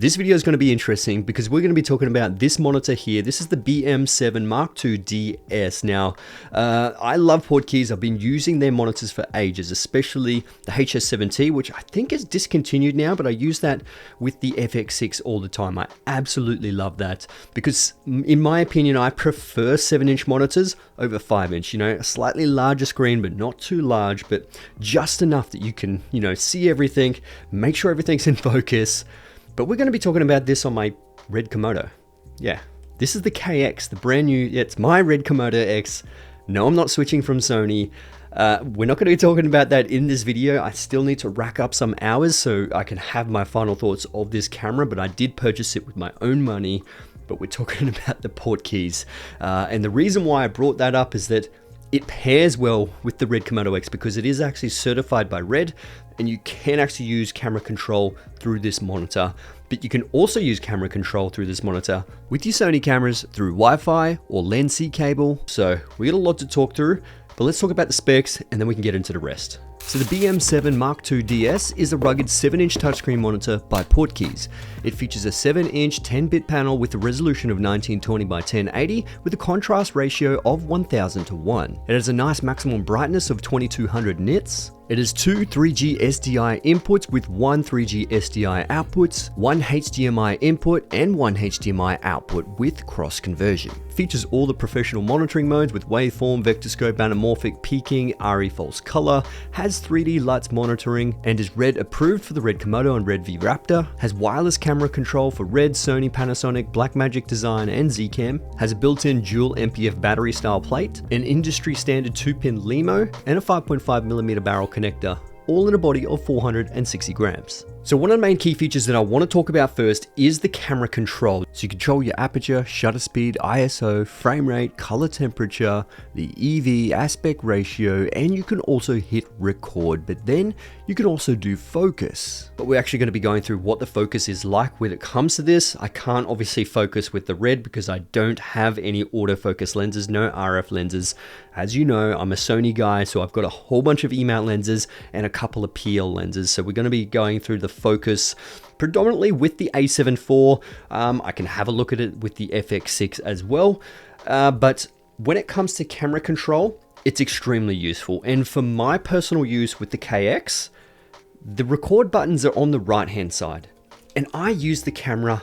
This video is going to be interesting because we're going to be talking about this monitor here. This is the BM7 Mark II DS. Now, I love Portkeys. I've been using their monitors for ages, especially the HS7T, which I think is discontinued now, but I use that with the FX6 all the time. I absolutely love that because, in my opinion, I prefer 7-inch monitors over 5-inch. You know, a slightly larger screen, but not too large, but just enough that you can, see everything, make sure everything's in focus. But we're going to be talking about this on my Red Komodo. Yeah, this is the KX, the brand new, it's my Red Komodo X. No, I'm not switching from Sony. We're not going to be talking about that in this video. I still need to rack up some hours so I can have my final thoughts of this camera, but I did purchase it with my own money. But we're talking about the Portkeys. And the reason why I brought that up is that it pairs well with the Red Komodo X because it is actually certified by Red, and you can actually use camera control through this monitor. But you can also use camera control through this monitor with your Sony cameras through Wi-Fi or LAN/C cable. So we got a lot to talk through, but let's talk about the specs and then we can get into the rest. So the BM7 Mark II DS is a rugged 7-inch touchscreen monitor by Portkeys. It features a 7-inch 10-bit panel with a resolution of 1920 by 1080 with a contrast ratio of 1000:1. It has a nice maximum brightness of 2200 nits. It has two 3G SDI inputs with one 3G SDI outputs, one HDMI input, and one HDMI output with cross conversion. Features all the professional monitoring modes with waveform, vector scope, anamorphic, peaking, RE false color, has 3D LUTs monitoring, and is Red approved for the Red Komodo and Red V Raptor, has wireless camera control for Red, Sony, Panasonic, Blackmagic Design, and Zcam, has a built-in dual MPF battery style plate, an industry standard 2-pin LEMO, and a 5.5mm barrel connector, all in a body of 460 grams. So one of the main key features that I want to talk about first is the camera control. So you control your aperture, shutter speed, ISO, frame rate, color temperature, the EV, aspect ratio, and you can also hit record, but then you can also do focus. But we're actually going to be going through what the focus is like when it comes to this. I can't obviously focus with the Red because I don't have any autofocus lenses, no RF lenses. As you know, I'm a Sony guy, so I've got a whole bunch of E-mount lenses and a couple of PL lenses. So we're going to be going through the focus predominantly with the A7 IV. I can have a look at it with the FX6 as well. But when it comes to camera control, it's extremely useful. And for my personal use with the KX, the record buttons are on the right hand side. And I use the camera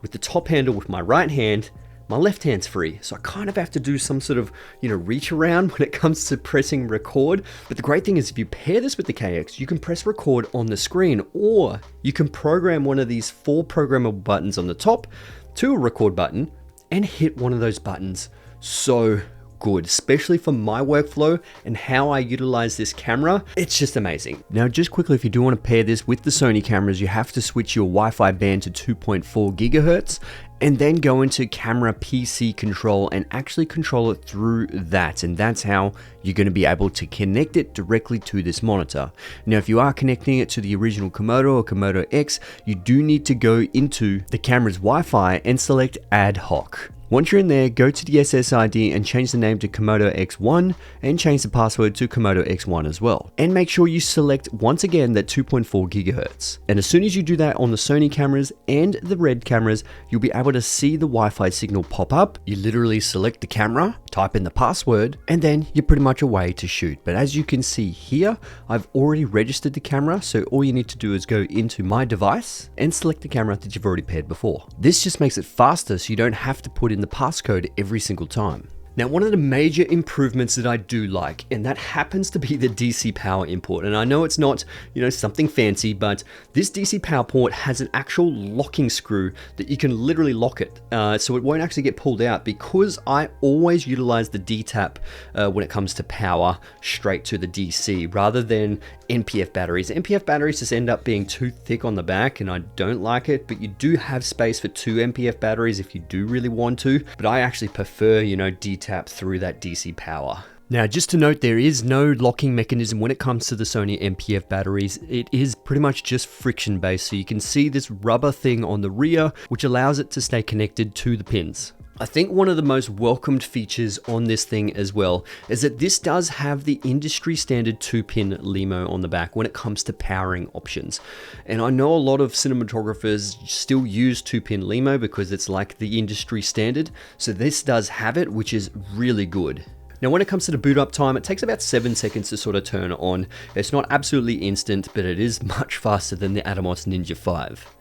with the top handle with my right hand. My left hand's free, so I kind of have to do some sort of, reach around when it comes to pressing record. But the great thing is if you pair this with the KX, you can press record on the screen, or you can program one of these 4 programmable buttons on the top to a record button and hit one of those buttons. So good, especially for my workflow and how I utilize this camera. It's just amazing. Now, just quickly, if you do want to pair this with the Sony cameras, you have to switch your Wi-Fi band to 2.4 gigahertz and then go into camera PC control and actually control it through that. And that's how you're going to be able to connect it directly to this monitor. Now, if you are connecting it to the original Komodo or Komodo X, you do need to go into the camera's Wi-Fi and select ad hoc. Once you're in there, go to the SSID and change the name to Komodo X1 and change the password to Komodo X1 as well. And make sure you select once again that 2.4 gigahertz. And as soon as you do that on the Sony cameras and the Red cameras, you'll be able to see the Wi-Fi signal pop up. You literally select the camera, type in the password, and then you're pretty much away to shoot. But as you can see here, I've already registered the camera, so all you need to do is go into My Device and select the camera that you've already paired before. This just makes it faster so you don't have to put in the passcode every single time. Now, one of the major improvements that I do like, and that happens to be the DC power input. And I know it's not, something fancy, but this DC power port has an actual locking screw that you can literally lock it. So it won't actually get pulled out because I always utilize the D-tap when it comes to power straight to the DC rather than NPF batteries. NPF batteries just end up being too thick on the back and I don't like it, but you do have space for 2 NPF batteries if you do really want to. But I actually prefer, D-tap through that DC power. Now, just to note, there is no locking mechanism when it comes to the Sony NPF batteries. It is pretty much just friction based. So you can see this rubber thing on the rear, which allows it to stay connected to the pins. I think one of the most welcomed features on this thing as well is that this does have the industry standard 2-pin LEMO on the back when it comes to powering options. And I know a lot of cinematographers still use 2-pin LEMO because it's like the industry standard. So this does have it, which is really good. Now, when it comes to the boot up time, it takes about 7 seconds to sort of turn on. It's not absolutely instant, but it is much faster than the Atomos Ninja 5.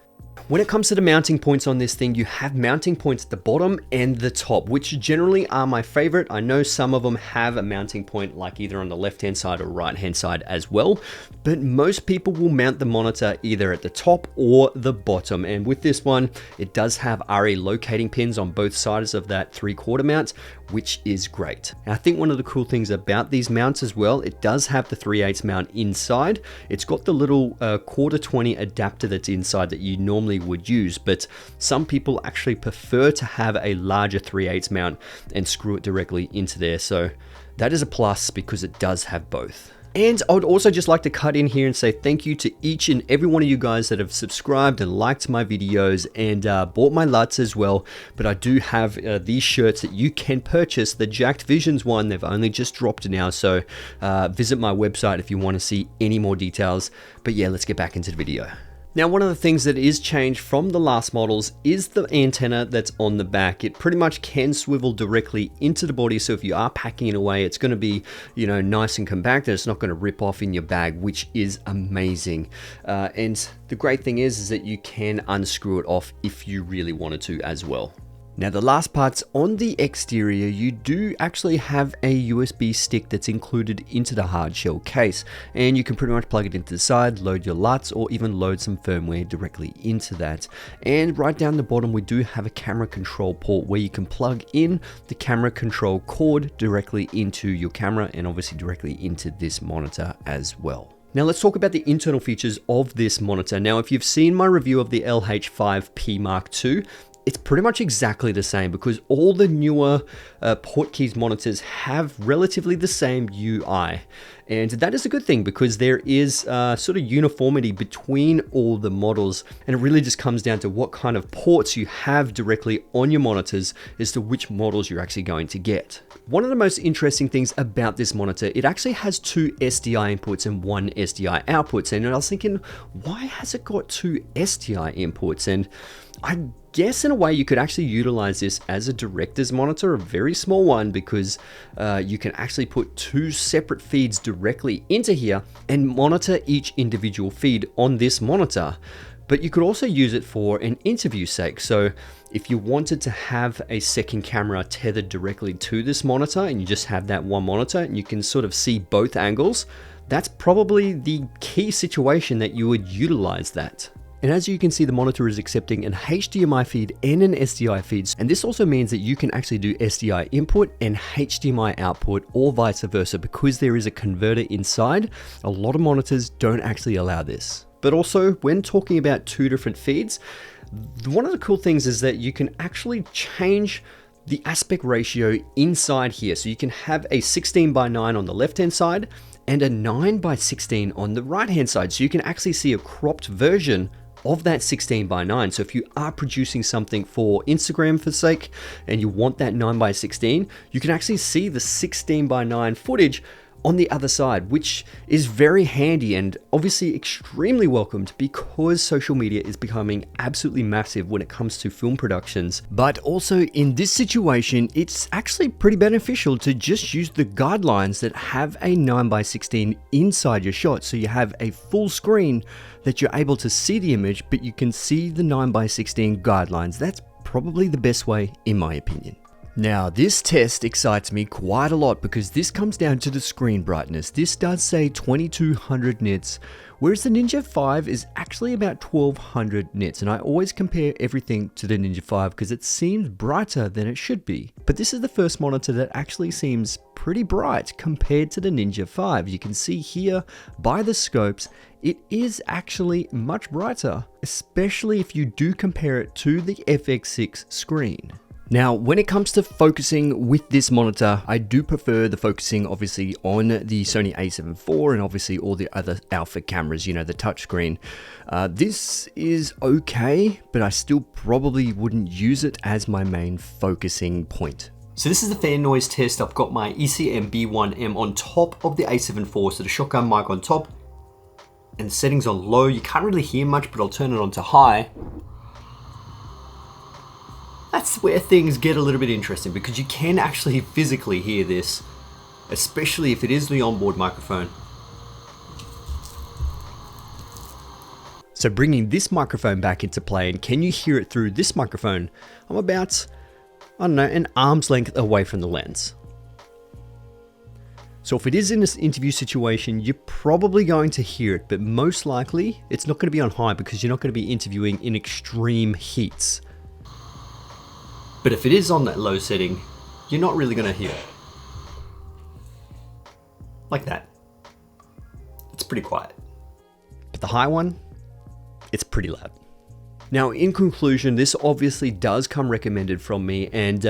When it comes to the mounting points on this thing, you have mounting points at the bottom and the top, which generally are my favorite. I know some of them have a mounting point like either on the left-hand side or right-hand side as well, but most people will mount the monitor either at the top or the bottom. And with this one, it does have RE locating pins on both sides of that 3/4 mount, which is great. And I think one of the cool things about these mounts as well, it does have the 3/8 mount inside. It's got the little 1/4-20 adapter that's inside that you normally would use, but some people actually prefer to have a larger 3/8 mount and screw it directly into there. So that is a plus because it does have both. And I would also just like to cut in here and say thank you to each and every one of you guys that have subscribed and liked my videos and bought my LUTs as well. But I do have these shirts that you can purchase, the Jacked Visions one. They've only just dropped now, so visit my website if you want to see any more details. But yeah, let's get back into the video. Now, one of the things that is changed from the last models is the antenna that's on the back. It pretty much can swivel directly into the body, so if you are packing it away, it's going to be, you know, nice and compact, and it's not going to rip off in your bag, which is amazing. And the great thing is that you can unscrew it off if you really wanted to as well. Now, the last parts on the exterior, you do actually have a USB stick that's included into the hard shell case, and you can pretty much plug it into the side, load your LUTs, or even load some firmware directly into that. And right down the bottom, we do have a camera control port where you can plug in the camera control cord directly into your camera and obviously directly into this monitor as well. Now let's talk about the internal features of this monitor. Now, if you've seen my review of the LH5P Mark II, it's pretty much exactly the same because all the newer Portkeys monitors have relatively the same UI. And that is a good thing because there is sort of uniformity between all the models, and it really just comes down to what kind of ports you have directly on your monitors as to which models you're actually going to get. One of the most interesting things about this monitor, it actually has 2 SDI inputs and 1 SDI outputs. And I was thinking, why has it got 2 SDI inputs? And I guess in a way you could actually utilize this as a director's monitor, a very small one, because you can actually put 2 separate feeds directly into here and monitor each individual feed on this monitor. But you could also use it for an interview sake. So if you wanted to have a second camera tethered directly to this monitor and you just have that one monitor and you can sort of see both angles, that's probably the key situation that you would utilize that. And as you can see, the monitor is accepting an HDMI feed and an SDI feed. And this also means that you can actually do SDI input and HDMI output or vice versa because there is a converter inside. A lot of monitors don't actually allow this. But also when talking about 2 different feeds, one of the cool things is that you can actually change the aspect ratio inside here. So you can have a 16:9 on the left-hand side and a 9:16 on the right-hand side. So you can actually see a cropped version of that 16:9. So if you are producing something for Instagram for sake and you want that 9:16, you can actually see the 16:9 footage on the other side, which is very handy and obviously extremely welcomed because social media is becoming absolutely massive when it comes to film productions. But also in this situation, it's actually pretty beneficial to just use the guidelines that have a 9:16 inside your shot. So you have a full screen that you're able to see the image, but you can see the 9:16 guidelines. That's probably the best way, in my opinion. Now, this test excites me quite a lot because this comes down to the screen brightness. This does say 2200 nits, whereas the Ninja 5 is actually about 1200 nits. And I always compare everything to the Ninja 5 because it seems brighter than it should be. But this is the first monitor that actually seems pretty bright compared to the Ninja 5. You can see here by the scopes, it is actually much brighter, especially if you do compare it to the FX6 screen. Now, when it comes to focusing with this monitor, I do prefer the focusing obviously on the Sony a7 IV and obviously all the other Alpha cameras, you know, the touchscreen. This is okay, but I still probably wouldn't use it as my main focusing point. So this is the fan noise test. I've got my ECM B1M on top of the a7 IV, so the shotgun mic on top, and the settings on low. You can't really hear much, but I'll turn it on to high. That's where things get a little bit interesting because you can actually physically hear this, especially if it is the onboard microphone. So bringing this microphone back into play, and can you hear it through this microphone? I'm about, I don't know, an arm's length away from the lens. So if it is in this interview situation, you're probably going to hear it, but most likely it's not going to be on high because you're not going to be interviewing in extreme heats. But if it is on that low setting, you're not really going to hear it. Like that. It's pretty quiet. But the high one, it's pretty loud. Now, in conclusion, this obviously does come recommended from me, and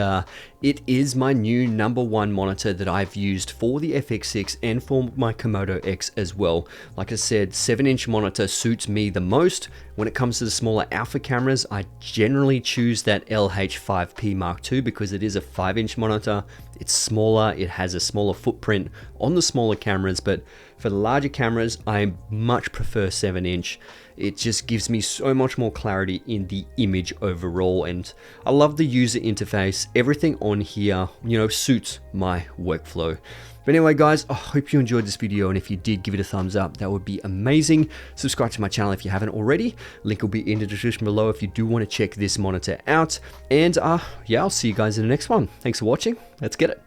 it is my new #1 monitor that I've used for the FX6 and for my Komodo X as well. Like I said, 7-inch monitor suits me the most. When it comes to the smaller Alpha cameras, I generally choose that LH5P Mark II because it is a 5-inch monitor. It's smaller, it has a smaller footprint on the smaller cameras, but for the larger cameras, I much prefer 7-inch. It just gives me so much more clarity in the image overall, and I love the user interface. Everything on here, you know, suits my workflow. But anyway, guys, I hope you enjoyed this video, and if you did, give it a thumbs up. That would be amazing. Subscribe to my channel if you haven't already. Link will be in the description below if you do want to check this monitor out. And yeah, I'll see you guys in the next one. Thanks for watching. Let's get it.